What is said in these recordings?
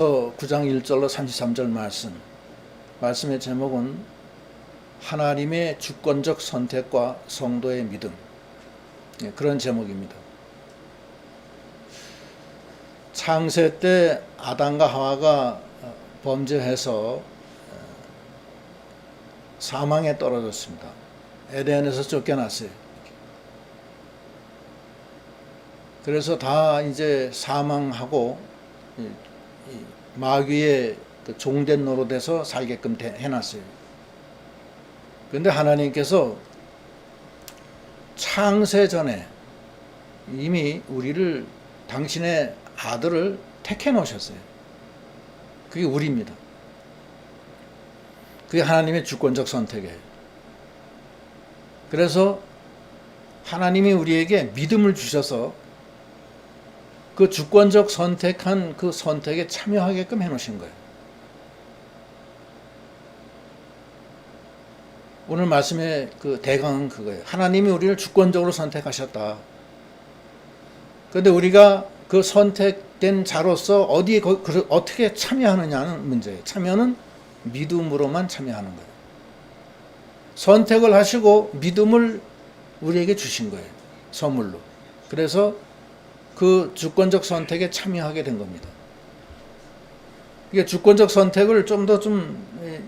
9장 1절로 33절 말씀의 제목은 하나님의 주권적 선택과 성도의 믿음, 그런 제목입니다. 창세 때 아담과 하와가 범죄해서 사망에 떨어졌습니다. 에덴에서 쫓겨났어요. 그래서 다 이제 사망하고 마귀의 종된 노릇에서 살게끔 해놨어요. 그런데 하나님께서 창세 전에 이미 우리를, 당신의 아들을 택해 놓으셨어요. 그게 우리입니다. 그게 하나님의 주권적 선택이에요. 그래서 하나님이 우리에게 믿음을 주셔서 그 주권적 선택한 그 선택에 참여하게끔 해놓으신 거예요. 오늘 말씀의 그 대강은 그거예요. 하나님이 우리를 주권적으로 선택하셨다. 그런데 우리가 그 선택된 자로서 어디에 어떻게 참여하느냐는 문제예요. 참여는 믿음으로만 참여하는 거예요. 선택을 하시고 믿음을 우리에게 주신 거예요. 선물로. 그래서 그 주권적 선택에 참여하게 된 겁니다. 이게 주권적 선택을 좀 더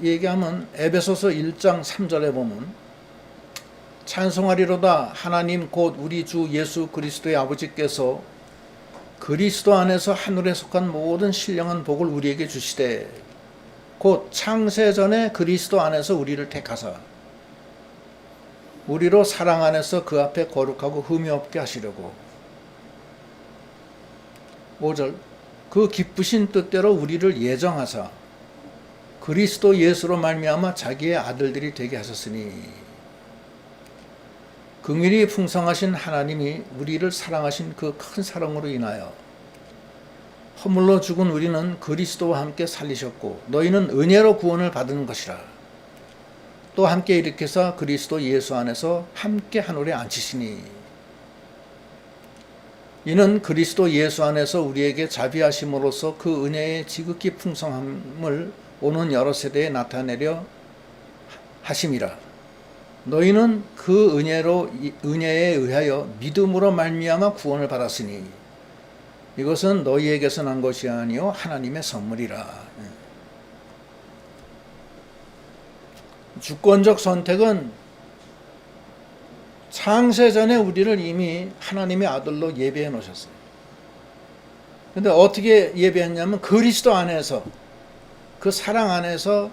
얘기하면 에베소서 1장 3절에 보면 찬송하리로다 하나님 곧 우리 주 예수 그리스도의 아버지께서 그리스도 안에서 하늘에 속한 모든 신령한 복을 우리에게 주시되 곧 창세전에 그리스도 안에서 우리를 택하사 우리로 사랑 안에서 그 앞에 거룩하고 흠이 없게 하시려고 5절 그 기쁘신 뜻대로 우리를 예정하사 그리스도 예수로 말미암아 자기의 아들들이 되게 하셨으니 긍휼이 풍성하신 하나님이 우리를 사랑하신 그 큰 사랑으로 인하여 허물로 죽은 우리는 그리스도와 함께 살리셨고 너희는 은혜로 구원을 받은 것이라 또 함께 일으켜서 그리스도 예수 안에서 함께 하늘에 앉히시니 이는 그리스도 예수 안에서 우리에게 자비하심으로써 그 은혜의 지극히 풍성함을 오는 여러 세대에 나타내려 하심이라. 너희는 그 은혜에 의하여 믿음으로 말미암아 구원을 받았으니 이것은 너희에게서 난 것이 아니요 하나님의 선물이라. 주권적 선택은 창세전에 우리를 이미 하나님의 아들로 예배해 놓으셨어요. 그런데 어떻게 예배했냐면 그리스도 안에서 그 사랑 안에서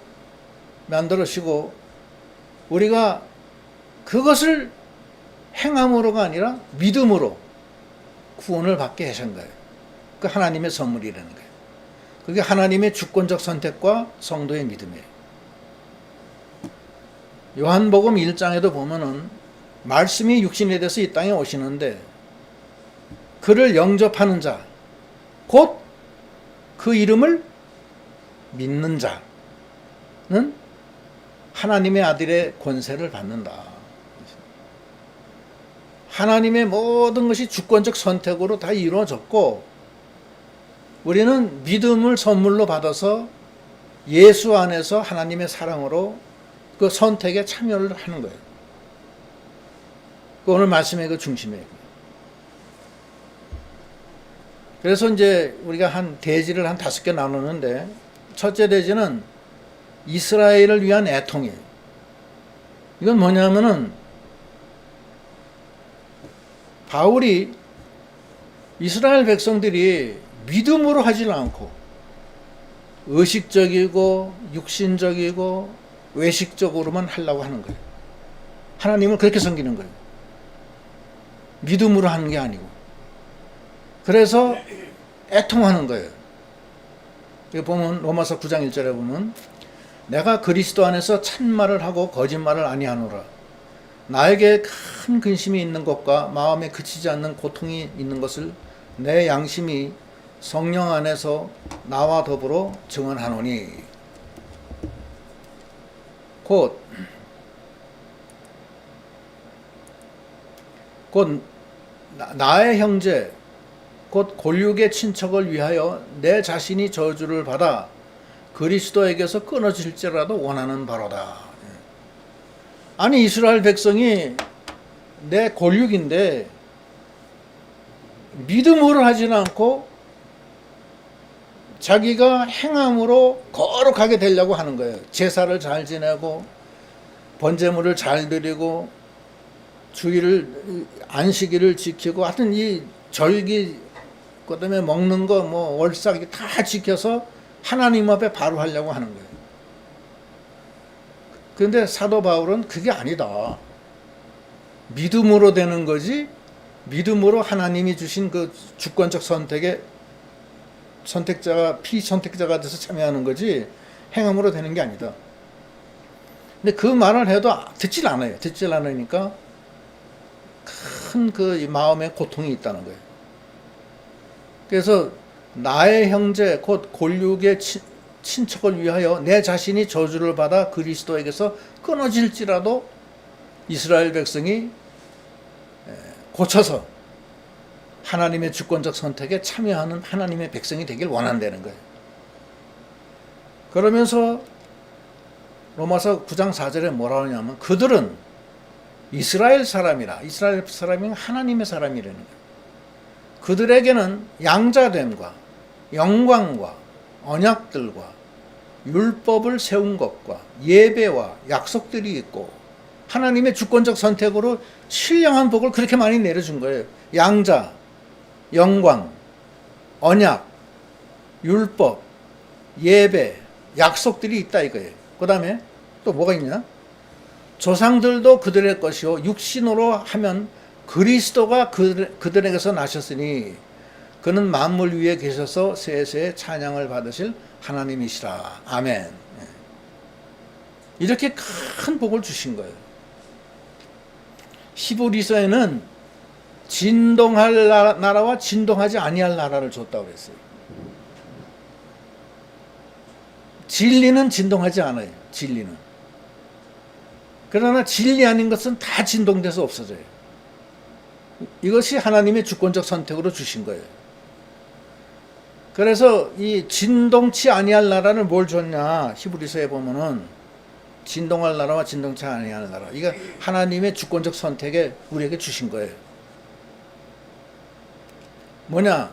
만들으시고 우리가 그것을 행함으로가 아니라 믿음으로 구원을 받게 하신 거예요. 그 하나님의 선물이라는 거예요. 그게 하나님의 주권적 선택과 성도의 믿음이에요. 요한복음 1장에도 보면은 말씀이 육신이 돼서 이 땅에 오시는데 그를 영접하는 자, 곧 그 이름을 믿는 자는 하나님의 아들의 권세를 받는다. 하나님의 모든 것이 주권적 선택으로 다 이루어졌고 우리는 믿음을 선물로 받아서 예수 안에서 하나님의 사랑으로 그 선택에 참여를 하는 거예요. 오늘 말씀의 그 중심이에요. 그래서 이제 우리가 대지를 한 5개 나누는데 첫째 대지는 이스라엘을 위한 애통이에요. 이건 뭐냐면은 바울이 이스라엘 백성들이 믿음으로 하질 않고 의식적이고 육신적이고 외식적으로만 하려고 하는 거예요. 하나님을 그렇게 섬기는 거예요. 믿음으로 하는 게 아니고. 그래서 애통하는 거예요. 여기 보면 로마서 9장 1절에 보면 내가 그리스도 안에서 참말을 하고 거짓말을 아니하노라. 나에게 큰 근심이 있는 것과 마음에 그치지 않는 고통이 있는 것을 내 양심이 성령 안에서 나와 더불어 증언하노니 곧 나의 형제 곧 골육의 친척을 위하여 내 자신이 저주를 받아 그리스도에게서 끊어질지라도 원하는 바로다. 아니 이스라엘 백성이 내 골육인데 믿음으로 하지는 않고 자기가 행함으로 거룩하게 되려고 하는 거예요. 제사를 잘 지내고 번제물을 잘 드리고 주일을 안식일을 지키고 하여튼 이 절기 그다음에 먹는 거 뭐 월삭 다 지켜서 하나님 앞에 바로 하려고 하는 거예요. 그런데 사도 바울은 그게 아니다. 믿음으로 되는 거지. 믿음으로 하나님이 주신 그 주권적 선택에 선택자가 피선택자가 돼서 참여하는 거지 행함으로 되는 게 아니다. 근데 그 말을 해도 듣질 않아요. 듣질 않으니까 큰 그 마음의 고통이 있다는 거예요. 그래서 나의 형제 곧 골육의 친척을 위하여 내 자신이 저주를 받아 그리스도에게서 끊어질지라도 이스라엘 백성이 고쳐서 하나님의 주권적 선택에 참여하는 하나님의 백성이 되길 원한다는 거예요. 그러면서 로마서 9장 4절에 뭐라 하냐면 그들은 이스라엘 사람이라 이스라엘 사람이 하나님의 사람이라는 거예요. 그들에게는 양자됨과 영광과 언약들과 율법을 세운 것과 예배와 약속들이 있고 하나님의 주권적 선택으로 신령한 복을 그렇게 많이 내려준 거예요. 양자, 영광, 언약, 율법, 예배, 약속들이 있다 이거예요. 그 다음에 또 뭐가 있냐? 조상들도 그들의 것이요 육신으로 하면 그리스도가 그들에게서 나셨으니 그는 만물 위에 계셔서 세세에 찬양을 받으실 하나님이시라. 아멘. 이렇게 큰 복을 주신 거예요. 히브리서에는 진동할 나라와 진동하지 아니할 나라를 줬다고 그랬어요. 진리는 진동하지 않아요. 진리는. 그러나 진리 아닌 것은 다 진동돼서 없어져요. 이것이 하나님의 주권적 선택으로 주신 거예요. 그래서 이 진동치 아니할 나라를 뭘 줬냐? 히브리서에 보면은 진동할 나라와 진동치 아니할 나라. 이거 하나님의 주권적 선택에 우리에게 주신 거예요. 뭐냐?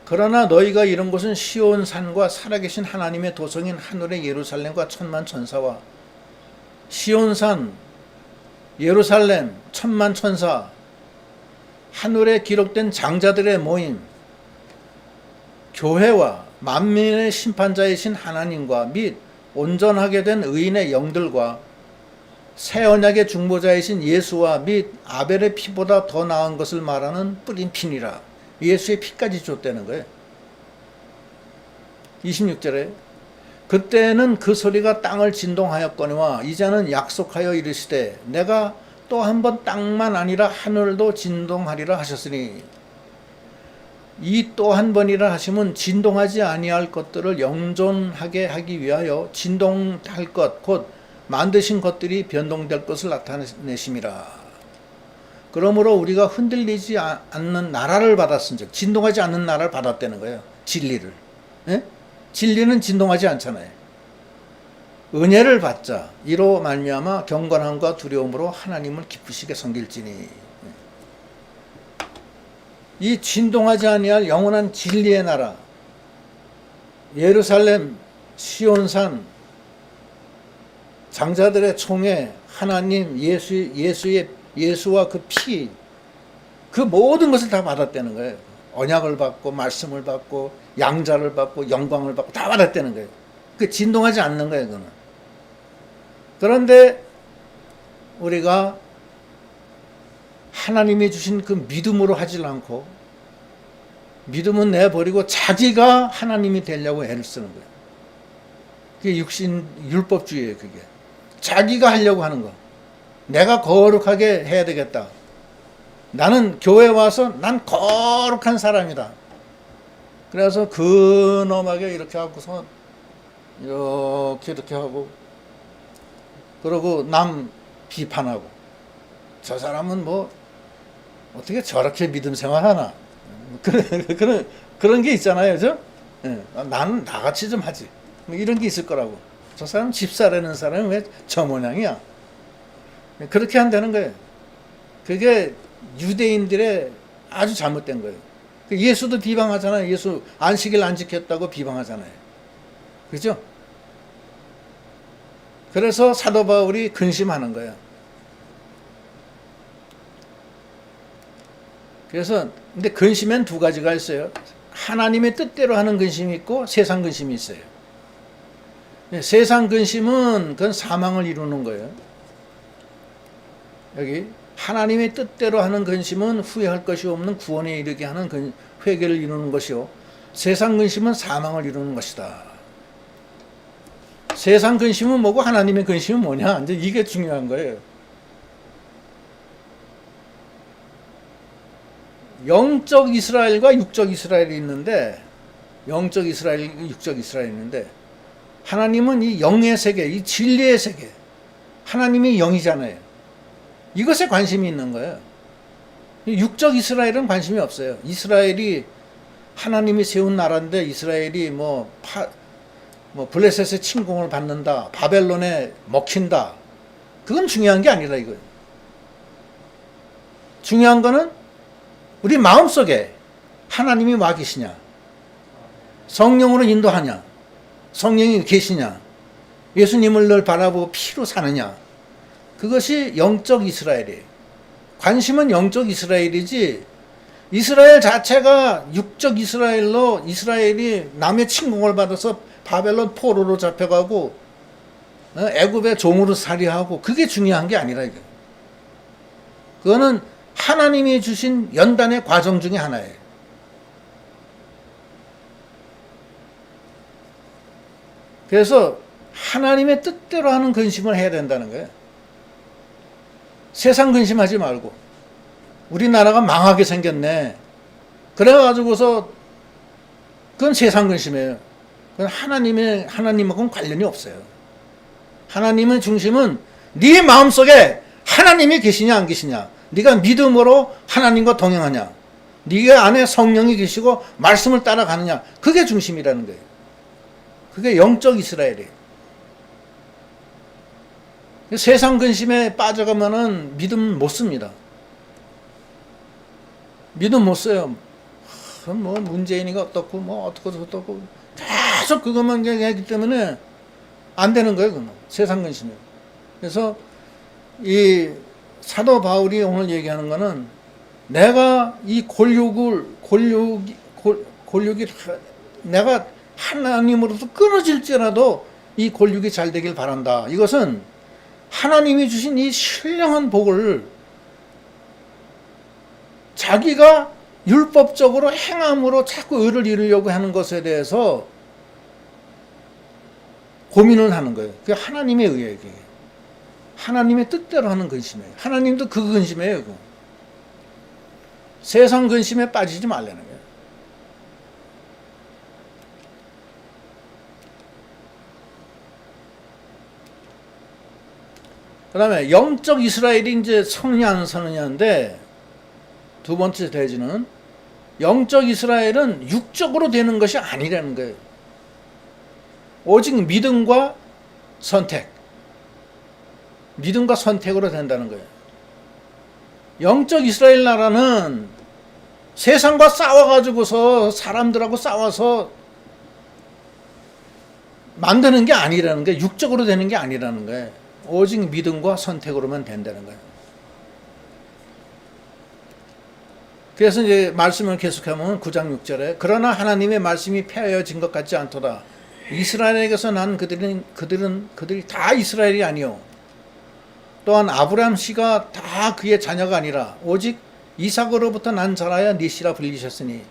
그러나 너희가 이런 곳은 시온 산과 살아계신 하나님의 도성인 하늘의 예루살렘과 천만 천사와 시온 산, 예루살렘, 천만 천사, 하늘에 기록된 장자들의 모임, 교회와 만민의 심판자이신 하나님과 및 온전하게 된 의인의 영들과 새 언약의 중보자이신 예수와 및 아벨의 피보다 더 나은 것을 말하는 뿌린 피니라. 예수의 피까지 줬다는 거예요. 26절에 그때는 그 소리가 땅을 진동하였거니와 이제는 약속하여 이르시되 내가 또 한 번 땅만 아니라 하늘도 진동하리라 하셨으니 이 또 한 번이라 하심은 진동하지 아니할 것들을 영존하게 하기 위하여 진동할 것 곧 만드신 것들이 변동될 것을 나타내심이라. 그러므로 우리가 흔들리지 않는 나라를 받았은즉 진동하지 않는 나라를 받았다는 거예요. 진리를. 예? 진리는 진동하지 않잖아요. 은혜를 받자. 이로 말미암아 경건함과 두려움으로 하나님을 기쁘시게 섬길지니. 이 진동하지 아니할 영원한 진리의 나라, 예루살렘, 시온산, 장자들의 총회, 하나님, 예수와 그 피, 그 모든 것을 다 받았다는 거예요. 언약을 받고, 말씀을 받고, 양자를 받고, 영광을 받고, 다 받았다는 거예요. 그 진동하지 않는 거예요, 그거는. 그런데 우리가 하나님이 주신 그 믿음으로 하질 않고 믿음은 내버리고 자기가 하나님이 되려고 애를 쓰는 거예요. 그게 육신 율법주의예요. 그게 자기가 하려고 하는 거. 내가 거룩하게 해야 되겠다. 나는 교회 와서 난 거룩한 사람이다. 그래서 근엄하게 이렇게 하고서 이렇게 하고 그러고 남 비판하고 저 사람은 뭐 어떻게 저렇게 믿음 생활하나 그런 게 있잖아요. 저? 예, 나는 나같이 좀 하지. 뭐 이런 게 있을 거라고. 저 사람 집사라는 사람은 왜 저 모양이야? 그렇게 한다는 거예요. 그게 유대인들의 아주 잘못된 거예요. 예수도 비방하잖아요. 예수 안식일 안 지켰다고 비방하잖아요. 그죠? 그래서 사도 바울이 근심하는 거예요. 그래서 근데 근심엔 두 가지가 있어요. 하나님의 뜻대로 하는 근심이 있고 세상 근심이 있어요. 세상 근심은 그건 사망을 이루는 거예요. 여기 하나님의 뜻대로 하는 근심은 후회할 것이 없는 구원에 이르게 하는 회개를 이루는 것이요. 세상 근심은 사망을 이루는 것이다. 세상 근심은 뭐고 하나님의 근심은 뭐냐? 이제 이게 중요한 거예요. 영적 이스라엘과 육적 이스라엘이 있는데, 영적 이스라엘, 육적 이스라엘이 있는데, 하나님은 이 영의 세계, 이 진리의 세계, 하나님이 영이잖아요. 이것에 관심이 있는 거예요. 육적 이스라엘은 관심이 없어요. 이스라엘이 하나님이 세운 나라인데 이스라엘이 뭐 블레셋의 침공을 받는다, 바벨론에 먹힌다. 그건 중요한 게 아니라 이거예요. 중요한 거는 우리 마음속에 하나님이 와 계시냐, 성령으로 인도하냐, 성령이 계시냐, 예수님을 늘 바라보고 피로 사느냐. 그것이 영적 이스라엘이에요. 관심은 영적 이스라엘이지 이스라엘 자체가 육적 이스라엘로 이스라엘이 남의 침공을 받아서 바벨론 포로로 잡혀가고 애굽의 종으로 살이하고 그게 중요한 게 아니라 이거예요. 그거는 하나님이 주신 연단의 과정 중에 하나예요. 그래서 하나님의 뜻대로 하는 근심을 해야 된다는 거예요. 세상 근심하지 말고 우리나라가 망하게 생겼네. 그래가지고서 그건 세상 근심이에요. 그건 하나님하고는 관련이 없어요. 하나님의 중심은 네 마음속에 하나님이 계시냐 안 계시냐, 네가 믿음으로 하나님과 동행하냐, 네가 안에 성령이 계시고 말씀을 따라가느냐, 그게 중심이라는 거예요. 그게 영적 이스라엘이에요. 세상 근심에 빠져가면은 믿음 못 씁니다. 믿음 못 써요. 뭐 문재인이가 어떻고 뭐 어떻고 계속 그것만 얘기하기 때문에 안 되는 거예요. 그건 세상 근심이. 그래서 이 사도 바울이 오늘 얘기하는 거는 내가 이 골육이 내가 하나님으로부터 끊어질지라도 이 골육이 잘 되길 바란다. 이것은 하나님이 주신 이 신령한 복을 자기가 율법적으로 행함으로 자꾸 의를 이루려고 하는 것에 대해서 고민을 하는 거예요. 그게 하나님의 의예요. 하나님의 뜻대로 하는 근심이에요. 하나님도 그 근심이에요. 그거. 세상 근심에 빠지지 말라는 거예요. 그 다음에 영적 이스라엘이 이제 서느냐 안 서느냐인데, 두 번째 대지는 영적 이스라엘은 육적으로 되는 것이 아니라는 거예요. 오직 믿음과 선택으로 된다는 거예요. 영적 이스라엘 나라는 세상과 싸워가지고서 사람들하고 싸워서 만드는 게 아니라는 거예요. 육적으로 되는 게 아니라는 거예요. 오직 믿음과 선택으로만 된다는 거예요. 그래서 이제 말씀을 계속하면 9장 6절에 그러나 하나님의 말씀이 폐하여진 것 같지 않도다. 이스라엘에게서 난 그들이 다 이스라엘이 아니요. 또한 아브라함 씨가 다 그의 자녀가 아니라 오직 이삭으로부터 난 자라야 네 씨라 불리셨으니.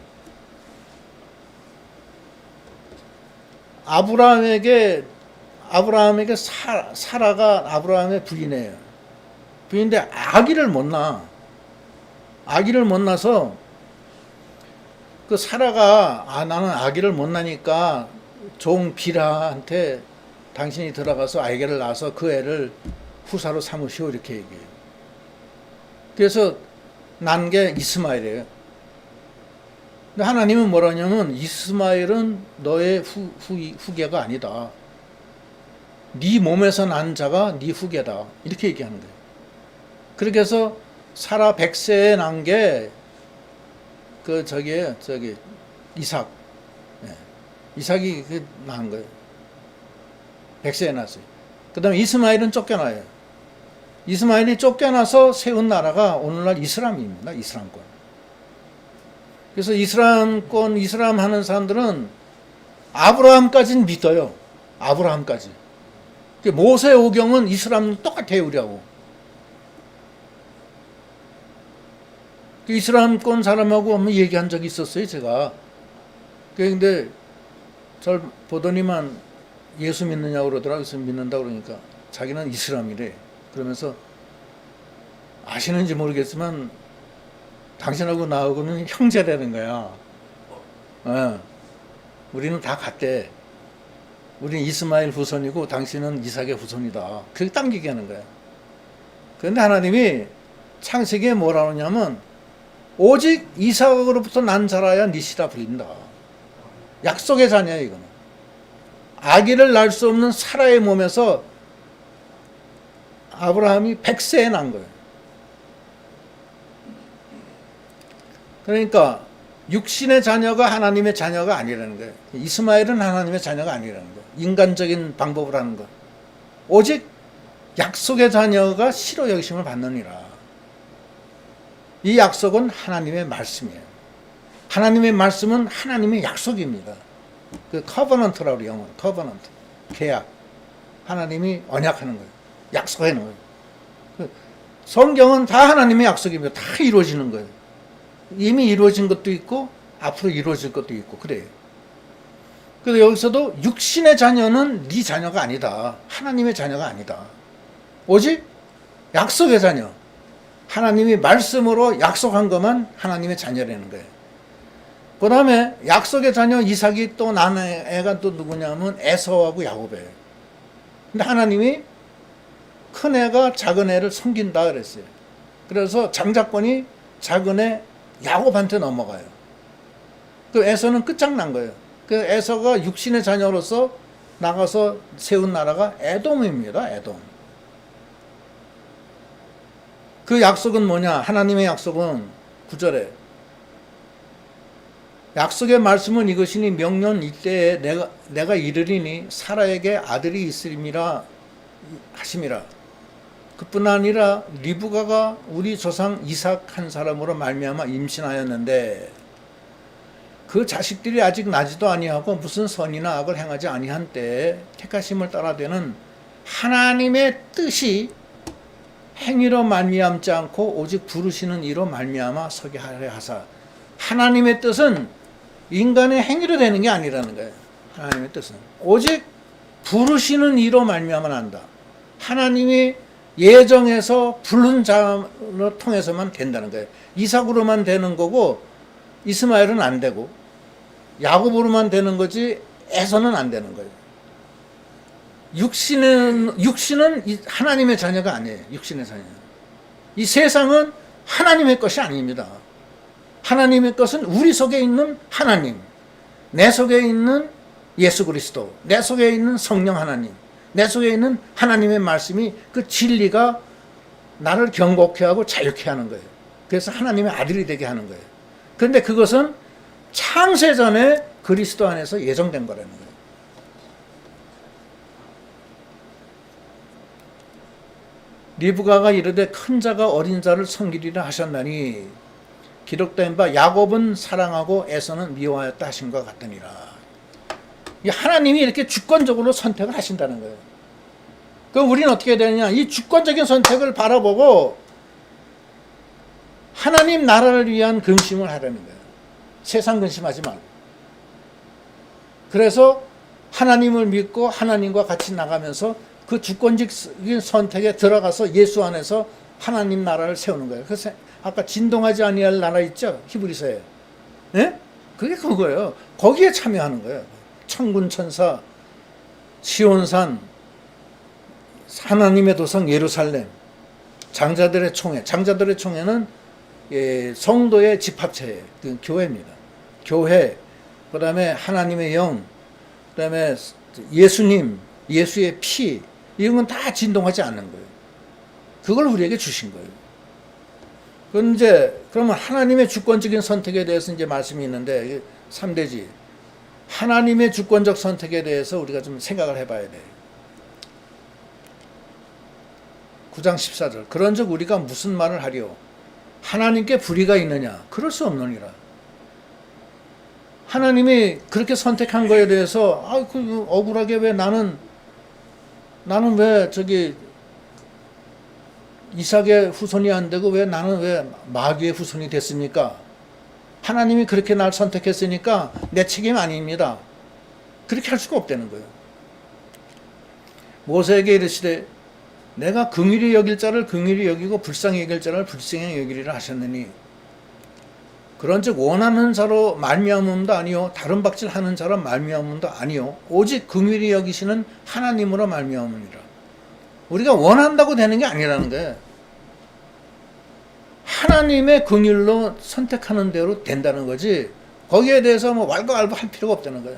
아브라함에게 사라가 아브라함의 부인이에요. 부인인데 아기를 못 낳아. 아기를 못 낳아서 그 사라가 나는 아기를 못 낳으니까 종 비라한테 당신이 들어가서 아기를 낳아서 그 애를 후사로 삼으시오 이렇게 얘기해요. 그래서 난 게 이스마엘이에요. 근데 하나님은 뭐라냐면 이스마엘은 너의 후계가 아니다. 네 몸에서 난 자가 네 후계다. 이렇게 얘기하는 거예요. 그렇게 해서 사라 100세에 난 게 이삭. 네. 이삭이 낳은 거예요. 100세에 났어요. 그 다음에 이스마엘은 쫓겨나요. 이스마엘이 쫓겨나서 세운 나라가 오늘날 이슬람입니다. 이슬람권. 그래서 이슬람 하는 사람들은 아브라함까지는 믿어요. 아브라함까지. 모세 오경은 이슬람 똑같아요, 우리하고. 이슬람권 사람하고 한번 얘기한 적이 있었어요, 제가. 근데 잘 보더니만 예수 믿느냐고 그러더라고요. 그래서 믿는다고 그러니까 자기는 이슬람이래. 그러면서 아시는지 모르겠지만 당신하고 나하고는 형제라는 거야. 우리는 다 같대. 우리는 이스마엘 후손이고 당신은 이삭의 후손이다. 그렇게 딱 얘기하는 거야. 그런데 하나님이 창세기에 뭐라 그러냐면 오직 이삭으로부터 난 자라야 네 씨라 불린다. 약속의 자녀야 이거는. 아기를 낳을 수 없는 사라의 몸에서 아브라함이 100세에 난 거예요. 그러니까 육신의 자녀가 하나님의 자녀가 아니라는 거예요. 이스마엘은 하나님의 자녀가 아니라는 거예요. 인간적인 방법을 하는 것. 오직 약속의 자녀가 실로 여기심을 받느니라. 이 약속은 하나님의 말씀이에요. 하나님의 말씀은 하나님의 약속입니다. 그 커버넌트라고 그래요. 영어로 커버넌트. 계약. 하나님이 언약하는 거예요. 약속하는 거예요. 성경은 다 하나님의 약속입니다. 다 이루어지는 거예요. 이미 이루어진 것도 있고 앞으로 이루어질 것도 있고 그래요. 그래서 여기서도 육신의 자녀는 네 자녀가 아니다. 하나님의 자녀가 아니다. 오직 약속의 자녀. 하나님이 말씀으로 약속한 것만 하나님의 자녀라는 거예요. 그 다음에 약속의 자녀 이삭이 또 난 애가 또 누구냐면 에서하고 야곱이에요. 근데 하나님이 큰 애가 작은 애를 섬긴다 그랬어요. 그래서 장자권이 작은 애 야곱한테 넘어가요. 그 에서는 끝장난 거예요. 그 에서가 육신의 자녀로서 나가서 세운 나라가 에돔입니다. 에돔. 그 약속은 뭐냐? 하나님의 약속은 9절에 약속의 말씀은 이것이니 명년 이때에 내가 이르리니 사라에게 아들이 있으리라 하심이라. 그뿐 아니라 리브가가 우리 조상 이삭 한 사람으로 말미암아 임신하였는데 그 자식들이 아직 나지도 아니하고 무슨 선이나 악을 행하지 아니한 때에 택하심을 따라되는 하나님의 뜻이 행위로 말미암지 않고 오직 부르시는 이로 말미암아 서게 하려 하사. 하나님의 뜻은 인간의 행위로 되는 게 아니라는 거예요. 하나님의 뜻은 오직 부르시는 이로 말미암아 난다. 하나님이 예정해서 부른 자로 통해서만 된다는 거예요. 이삭으로만 되는 거고 이스마엘은 안 되고 야곱으로만 되는 거지 에서는 안 되는 거예요. 육신은 하나님의 자녀가 아니에요. 육신의 자녀. 이 세상은 하나님의 것이 아닙니다. 하나님의 것은 우리 속에 있는 하나님, 내 속에 있는 예수 그리스도, 내 속에 있는 성령 하나님, 내 속에 있는 하나님의 말씀이 그 진리가 나를 경고케 하고 자유케 하는 거예요. 그래서 하나님의 아들이 되게 하는 거예요. 그런데 그것은 창세전에 그리스도 안에서 예정된 거라는 거예요. 리브가가 이르되 큰 자가 어린 자를 섬기리라 하셨나니 기록된 바 야곱은 사랑하고 에서는 미워하였다 하신 것 같으니라. 하나님이 이렇게 주권적으로 선택을 하신다는 거예요. 그럼 우리는 어떻게 되느냐? 이 주권적인 선택을 바라보고 하나님 나라를 위한 근심을 하라는 거예요. 세상 근심하지 말고. 그래서 하나님을 믿고 하나님과 같이 나가면서 그 주권적인 선택에 들어가서 예수 안에서 하나님 나라를 세우는 거예요. 그래서 아까 진동하지 아니할 나라 있죠? 히브리서에. 예? 그게 그거예요. 거기에 참여하는 거예요. 천군 천사, 시온산, 하나님의 도성 예루살렘, 장자들의 총회. 장자들의 총회는 성도의 집합체예요. 그 교회입니다. 교회, 그 다음에 하나님의 영, 그 다음에 예수님, 예수의 피, 이런 건 다 진동하지 않는 거예요. 그걸 우리에게 주신 거예요. 그러면 하나님의 주권적인 선택에 대해서 이제 말씀이 있는데, 3대지. 하나님의 주권적 선택에 대해서 우리가 좀 생각을 해봐야 돼요. 9장 14절. 그런즉 우리가 무슨 말을 하리요? 하나님께 불의가 있느냐? 그럴 수 없느니라. 하나님이 그렇게 선택한 거에 대해서 억울하게 왜 나는 왜 이삭의 후손이 안 되고 나는 왜 마귀의 후손이 됐습니까? 하나님이 그렇게 날 선택했으니까 내 책임 아닙니다. 그렇게 할 수가 없다는 거예요. 모세에게 이르시되 내가 긍휼히 여길 자를 긍휼히 여기고 불쌍히 여길 자를 불쌍히 여기리라 하셨느니 그런즉 원하는 자로 말미암음도 아니요 다른 박질하는 자로 말미암음도 아니요 오직 긍휼히 여기시는 하나님으로 말미암음이라. 우리가 원한다고 되는 게 아니라는 거예요. 하나님의 긍휼로 선택하는 대로 된다는 거지 거기에 대해서 뭐 왈가왈부 할 필요가 없다는 거예요.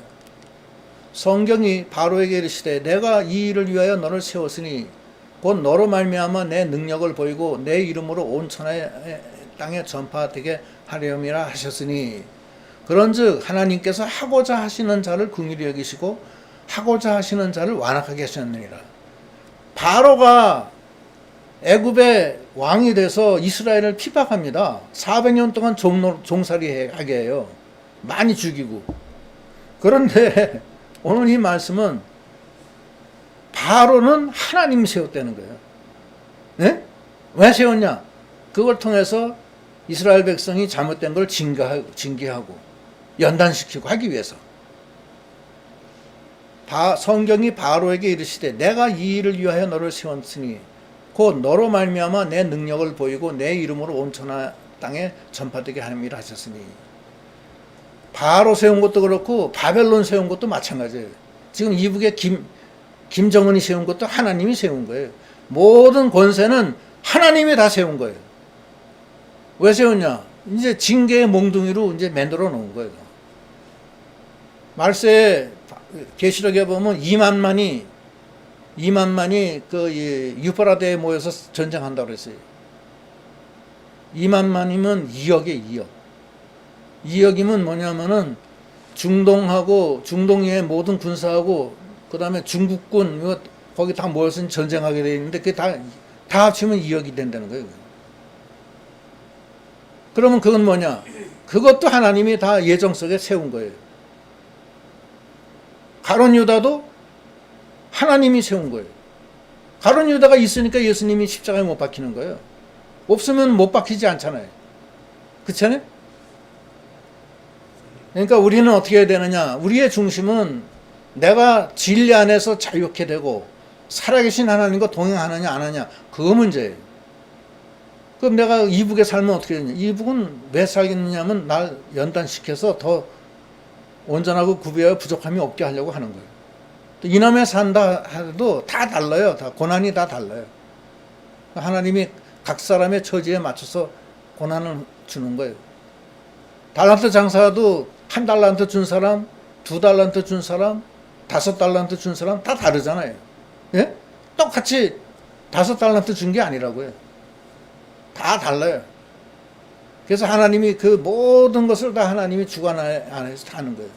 성경이 바로에게 이르시되 내가 이 일을 위하여 너를 세웠으니 곧 너로 말미암아 내 능력을 보이고 내 이름으로 온 천하의 땅에 전파되게 하려함이라 하셨으니 그런즉 하나님께서 하고자 하시는 자를 긍휼히 여기시고 하고자 하시는 자를 완악하게 하셨느니라. 바로가 애굽의 왕이 돼서 이스라엘을 핍박합니다. 400년 동안 종살이 하게 해요. 많이 죽이고. 그런데 오늘 이 말씀은 바로는 하나님이 세웠다는 거예요. 네? 왜 세웠냐? 그걸 통해서 이스라엘 백성이 잘못된 걸 징계하고 연단시키고 하기 위해서. 성경이 바로에게 이르시되 내가 이 일을 위하여 너를 세웠으니 곧 너로 말미암아 내 능력을 보이고 내 이름으로 온 천하 땅에 전파되게 함이라 하셨으니. 바로 세운 것도 그렇고 바벨론 세운 것도 마찬가지예요. 지금 이북에 김정은이 세운 것도 하나님이 세운 거예요. 모든 권세는 하나님이 다 세운 거예요. 왜 세웠냐? 이제 징계의 몽둥이로 이제 만들어 놓은 거예요. 말세에 계시록에 보면 2만만이 그 유브라데에 모여서 전쟁한다고 그랬어요. 2만만이면 2억에 2억. 2억이면 뭐냐면은 중동의 모든 군사하고 그 다음에 중국군 거기 다 모여서 전쟁하게 돼 있는데 그게 다 합치면 2억이 된다는 거예요. 그러면 그건 뭐냐? 그것도 하나님이 다 예정 속에 세운 거예요. 가룟 유다도 하나님이 세운 거예요. 가룟 유다가 있으니까 예수님이 십자가에 못 박히는 거예요. 없으면 못 박히지 않잖아요. 그렇잖아요? 그러니까 우리는 어떻게 해야 되느냐? 우리의 중심은 내가 진리 안에서 자유케 되고 살아계신 하나님과 동행하느냐 안 하느냐 그거 문제예요. 그럼 내가 이북에 살면 어떻게 되냐? 이북은 왜 살겠느냐면 날 연단시켜서 더 온전하고 구비하여 부족함이 없게 하려고 하는 거예요. 또 이남에 산다 해도 다 달라요. 다 고난이 다 달라요. 하나님이 각 사람의 처지에 맞춰서 고난을 주는 거예요. 달란트 장사도 1달란트 준 사람, 2달란트 준 사람, 5달란트 준 사람 다 다르잖아요. 예? 똑같이 5달란트 준 게 아니라고요. 다 달라요. 그래서 하나님이 그 모든 것을 다 하나님이 주관 안에서 다 하는 거예요.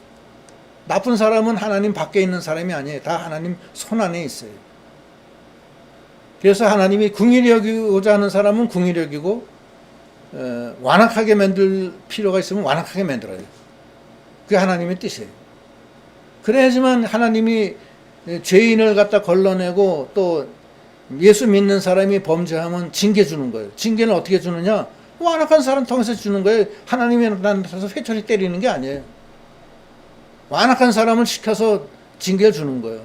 나쁜 사람은 하나님 밖에 있는 사람이 아니에요. 다 하나님 손 안에 있어요. 그래서 하나님이 긍휼히 여기고자 하는 사람은 긍휼히 여기고 완악하게 만들 필요가 있으면 완악하게 만들어요. 그게 하나님의 뜻이에요. 그래야지만 하나님이 죄인을 갖다 걸러내고 또 예수 믿는 사람이 범죄하면 징계 주는 거예요. 징계는 어떻게 주느냐? 완악한 사람 통해서 주는 거예요. 하나님이 나타나서 회초리 때리는 게 아니에요. 완악한 사람을 시켜서 징계 주는 거예요.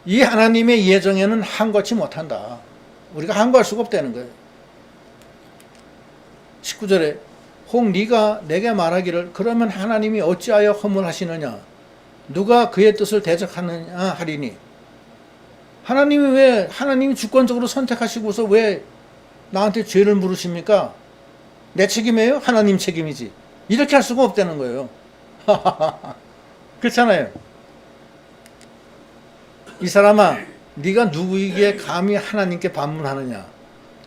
이 하나님의 예정에는 한거치 못한다. 우리가 한거할 수가 없다는 거예요. 19절에 혹 네가 내게 말하기를 그러면 하나님이 어찌하여 허물하시느냐 누가 그의 뜻을 대적하느냐 하리니. 하나님이 주권적으로 선택하시고서 왜 나한테 죄를 물으십니까? 내 책임이에요? 하나님 책임이지. 이렇게 할 수가 없다는 거예요. 그렇잖아요. 이 사람아, 네가 누구이기에 감히 하나님께 반문하느냐?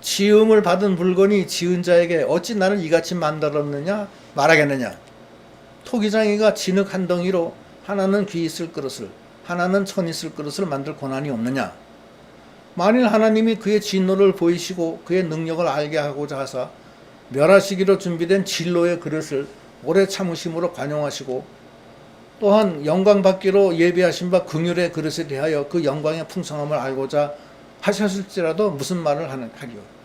지음을 받은 물건이 지은 자에게 어찌 나를 이같이 만들었느냐 말하겠느냐? 토기장이가 진흙 한 덩이로 하나는 귀 있을 그릇을, 하나는 천 있을 그릇을 만들 권한이 없느냐? 만일 하나님이 그의 진노를 보이시고 그의 능력을 알게 하고자 하사 멸하시기로 준비된 진로의 그릇을 오래 참으심으로 관용하시고 또한 영광 받기로 예비하신 바 긍휼의 그릇에 대하여 그 영광의 풍성함을 알고자 하셨을지라도 무슨 말을 하리요?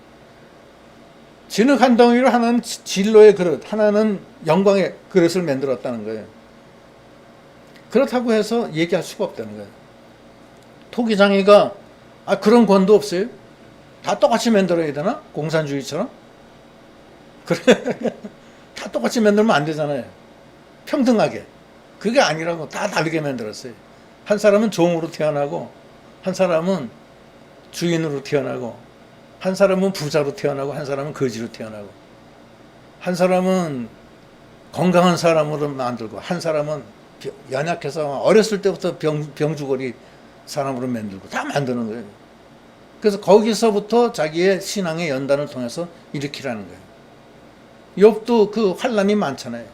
진흙 한 덩이로 하나는 진로의 그릇, 하나는 영광의 그릇을 만들었다는 거예요. 그렇다고 해서 얘기할 수가 없다는 거예요. 토기장이가 그런 권도 없어요? 다 똑같이 만들어야 되나? 공산주의처럼? 그래. 다 똑같이 만들면 안 되잖아요. 평등하게. 그게 아니라고 다 다르게 만들었어요. 한 사람은 종으로 태어나고, 한 사람은 주인으로 태어나고, 한 사람은 부자로 태어나고, 한 사람은 거지로 태어나고, 한 사람은 건강한 사람으로 만들고, 한 사람은 연약해서 어렸을 때부터 병주거리 사람으로 만들고, 다 만드는 거예요. 그래서 거기서부터 자기의 신앙의 연단을 통해서 일으키라는 거예요. 욥도 그 환난이 많잖아요.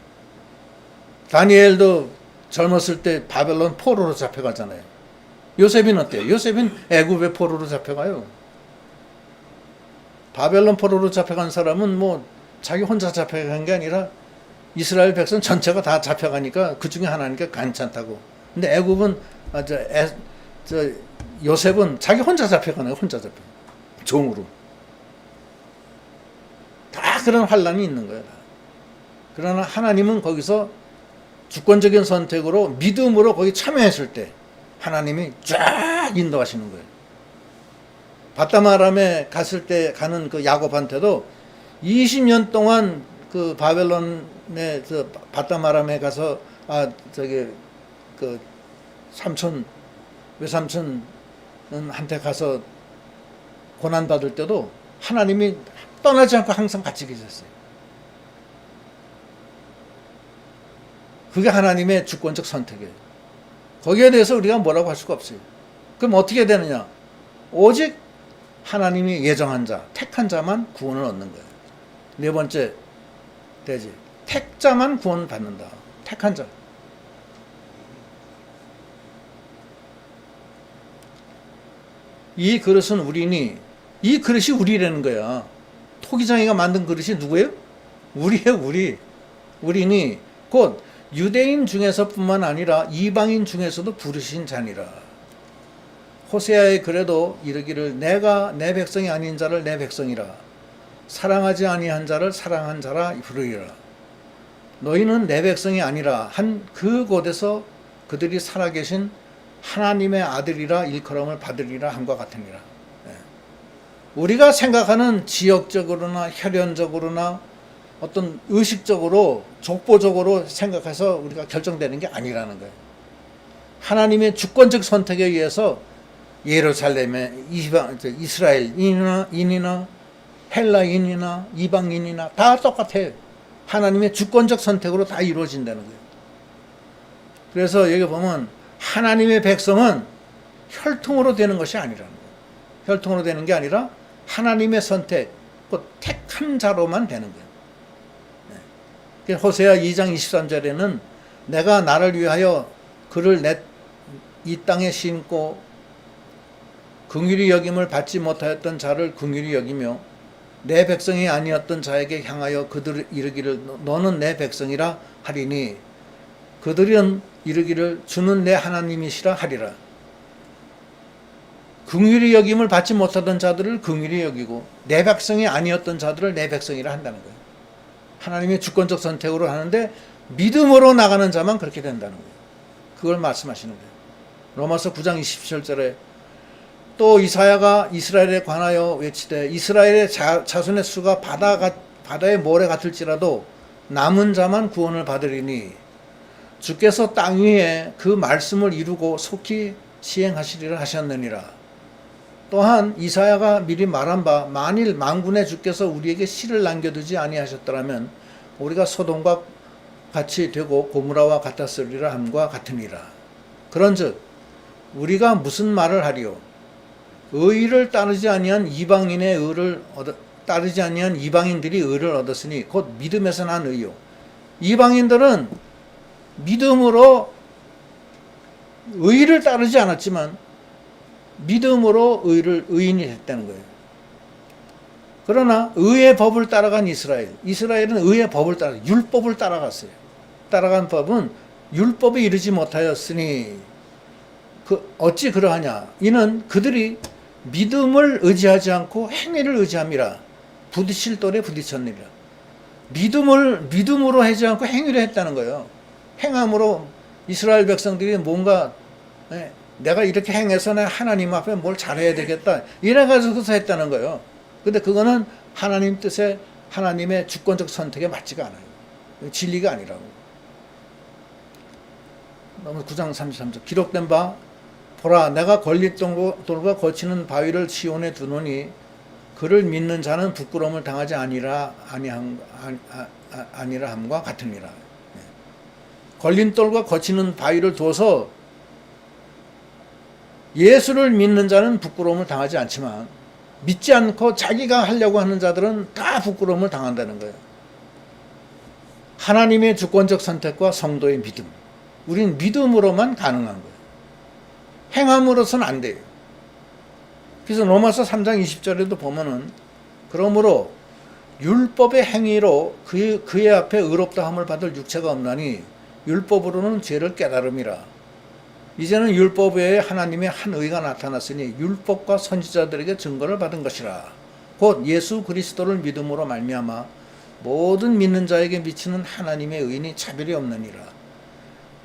다니엘도 젊었을 때 바벨론 포로로 잡혀가잖아요. 요셉은 어때요? 요셉은 애굽의 포로로 잡혀가요. 바벨론 포로로 잡혀간 사람은 뭐 자기 혼자 잡혀간 게 아니라 이스라엘 백성 전체가 다 잡혀가니까 그 중에 하나니까 괜찮다고. 근데 애굽은 요셉은 자기 혼자 잡혀가는 거예요. 혼자 잡혀. 종으로. 다 그런 환란이 있는 거예요. 그러나 하나님은 거기서 주권적인 선택으로 믿음으로 거기 참여했을 때 하나님이 쫙 인도하시는 거예요. 바다마람에 갔을 때 가는 그 야곱한테도 20년 동안 그 바벨론의 그 바다마람에 가서 그 외삼촌한테 가서 고난 받을 때도 하나님이 떠나지 않고 항상 같이 계셨어요. 그게 하나님의 주권적 선택이에요. 거기에 대해서 우리가 뭐라고 할 수가 없어요. 그럼 어떻게 되느냐? 오직 하나님이 예정한 자, 택한 자만 구원을 얻는 거예요. 네 번째 되지. 택자만 구원을 받는다. 택한 자. 이 그릇은 우리니, 이 그릇이 우리라는 거야. 토기장이가 만든 그릇이 누구예요? 우리예요, 우리. 우리니 곧 유대인 중에서뿐만 아니라 이방인 중에서도 부르신 자니라. 호세아의 글에도 이르기를 내가 내 백성이 아닌 자를 내 백성이라 사랑하지 아니한 자를 사랑한 자라 부르리라. 너희는 내 백성이 아니라 한 그곳에서 그들이 살아계신 하나님의 아들이라 일컬음을 받으리라 함과 같으니라. 우리가 생각하는 지역적으로나 혈연적으로나 어떤 의식적으로 족보적으로 생각해서 우리가 결정되는 게 아니라는 거예요. 하나님의 주권적 선택에 의해서 예루살렘의 이스라엘인이나 헬라인이나 이방인이나 다 똑같아요. 하나님의 주권적 선택으로 다 이루어진다는 거예요. 그래서 여기 보면 하나님의 백성은 혈통으로 되는 것이 아니라는 거예요. 혈통으로 되는 게 아니라 하나님의 선택, 그 택한 자로만 되는 거예요. 호세아 2장 23절에는 내가 나를 위하여 그를 이 땅에 심고 긍휼히 여김을 받지 못하였던 자를 긍휼히 여기며 내 백성이 아니었던 자에게 향하여 그들을 이르기를 너는 내 백성이라 하리니 그들은 이르기를 주는 내 하나님이시라 하리라. 긍휼히 여김을 받지 못하던 자들을 긍휼히 여기고 내 백성이 아니었던 자들을 내 백성이라 한다는 거예요. 하나님의 주권적 선택으로 하는데 믿음으로 나가는 자만 그렇게 된다는 거예요. 그걸 말씀하시는 거예요. 로마서 9장 27절에 또 이사야가 이스라엘에 관하여 외치되 이스라엘의 자손의 수가 바다의 모래 같을지라도 남은 자만 구원을 받으리니 주께서 땅 위에 그 말씀을 이루고 속히 시행하시리라 하셨느니라. 또한 이사야가 미리 말한 바 만일 만군의 주께서 우리에게 씨를 남겨두지 아니하셨더라면 우리가 소돔과 같이 되고 고무라와 같았으리라 함과 같으니라. 그런즉 우리가 무슨 말을 하리요? 의를 따르지 아니한 이방인의 의를 따르지 아니한 이방인들이 의를 얻었으니 곧 믿음에서 난 의요. 이방인들은 믿음으로 의를 따르지 않았지만 믿음으로 의인이 됐다는 거예요. 그러나 의의 법을 따라간 이스라엘은 의의 법을 율법을 따라갔어요. 따라간 법은 율법에 이르지 못하였으니 어찌 그러하냐? 이는 그들이 믿음을 의지하지 않고 행위를 의지함이라. 부딪힐 돌에 부딪혔느니라. 믿음으로 하지 않고 행위를 했다는 거예요. 행함으로 이스라엘 백성들이 뭔가 내가 이렇게 행해서 내가 하나님 앞에 뭘 잘해야 되겠다 이래가지고서 했다는 거예요. 근데 그거는 하나님 뜻에 하나님의 주권적 선택에 맞지가 않아요. 진리가 아니라고. 너무 9장 33절 기록된 바 보라 내가 걸릿돌과 거치는 바위를 시온에 두노니 그를 믿는 자는 부끄러움을 당하지 아니라 함과 같으니라. 걸림돌과 거치는 바위를 두어서 예수를 믿는 자는 부끄러움을 당하지 않지만 믿지 않고 자기가 하려고 하는 자들은 다 부끄러움을 당한다는 거예요. 하나님의 주권적 선택과 성도의 믿음. 우린 믿음으로만 가능한 거예요. 행함으로서는 안 돼요. 그래서 로마서 3장 20절에도 보면은 그러므로 율법의 행위로 그의 앞에 의롭다 함을 받을 육체가 없나니 율법으로는 죄를 깨달음이라. 이제는 율법 외에 하나님의 한 의가 나타났으니 율법과 선지자들에게 증거를 받은 것이라. 곧 예수 그리스도를 믿음으로 말미암아 모든 믿는 자에게 미치는 하나님의 의인이 차별이 없느니라.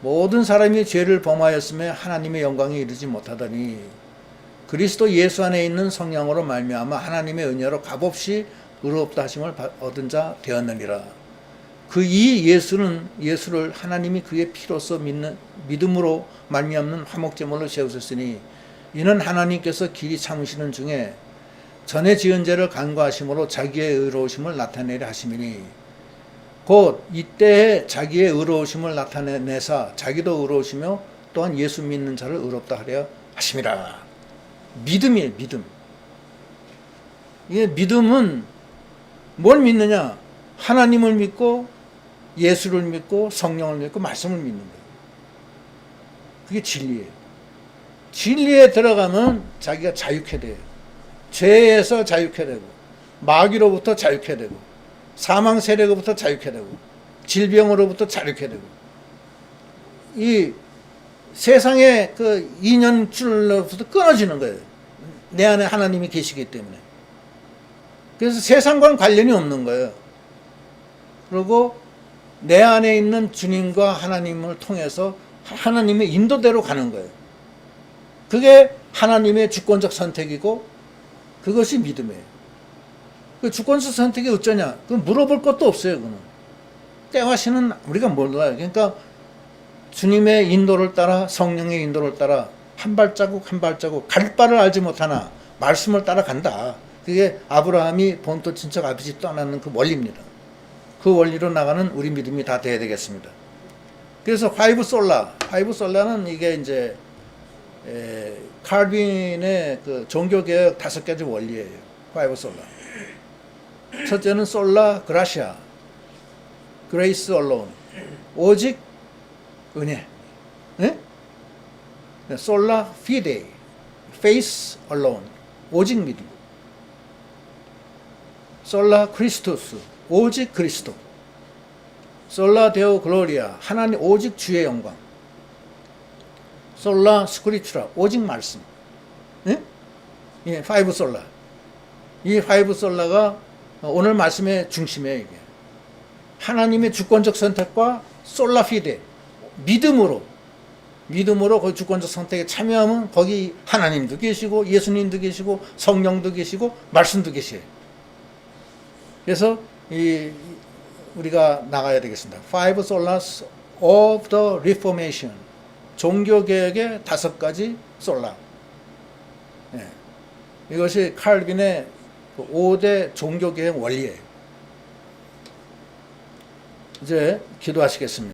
모든 사람이 죄를 범하였음에 하나님의 영광에 이르지 못하더니 그리스도 예수 안에 있는 성령으로 말미암아 하나님의 은혜로 값없이 의롭다 하심을 얻은 자 되었느니라. 그 이 예수를 하나님이 그의 피로써 믿음으로 말미암는 화목제물로 세우셨으니 이는 하나님께서 길이 참으시는 중에 전에 지은 죄를 간과하심으로 자기의 의로우심을 나타내려 하심이니 곧 이때에 자기의 의로우심을 나타내사 자기도 의로우시며 또한 예수 믿는 자를 의롭다 하려 하심이라. 믿음이에요. 믿음. 이게 믿음은 뭘 믿느냐? 하나님을 믿고 예수를 믿고 성령을 믿고 말씀을 믿는 거예요. 그게 진리예요. 진리에 들어가면 자기가 자유케 돼요. 죄에서 자유케 되고 마귀로부터 자유케 되고 사망 세력으로부터 자유케 되고 질병으로부터 자유케 되고 이 세상의 그 인연줄로부터 끊어지는 거예요. 내 안에 하나님이 계시기 때문에. 그래서 세상과는 관련이 없는 거예요. 그리고 내 안에 있는 주님과 하나님을 통해서 하나님의 인도대로 가는 거예요. 그게 하나님의 주권적 선택이고 그것이 믿음이에요. 그 주권적 선택이 어쩌냐? 그 물어볼 것도 없어요. 그는 때와 시는 우리가 몰라요. 그러니까 주님의 인도를 따라 성령의 인도를 따라 한 발자국 한 발자국 갈 바를 알지 못하나 말씀을 따라간다. 그게 아브라함이 본토 친척 아비 집 떠나는 그 원리입니다. 그 원리로 나가는 우리 믿음이 다 돼야 되겠습니다. 그래서 파이브 솔라는 이게 이제 칼빈의 그 종교개혁 5가지 원리예요. 파이브 솔라. 첫째는 솔라 그라시아, 그레이스 얼론, 오직 은혜. 네? 솔라 피데, 페이스 얼론, 오직 믿음. 솔라 크리스토스, 오직 그리스도. 솔라 데오 글로리아, 하나님 오직 주의 영광. 솔라 스크리추라, 오직 말씀. 네? 예, 파이브 솔라. 이 파이브 솔라가 오늘 말씀의 중심이에요. 이게. 하나님의 주권적 선택과 솔라 피데, 믿음으로 그 주권적 선택에 참여하면 거기 하나님도 계시고 예수님도 계시고 성령도 계시고 말씀도 계셔요. 그래서 우리가 나가야 되겠습니다. Five solas of the Reformation. 종교개혁의 5가지 솔라. 예. 이것이 칼빈의 5대 종교개혁 원리예요. 이제 기도하시겠습니다.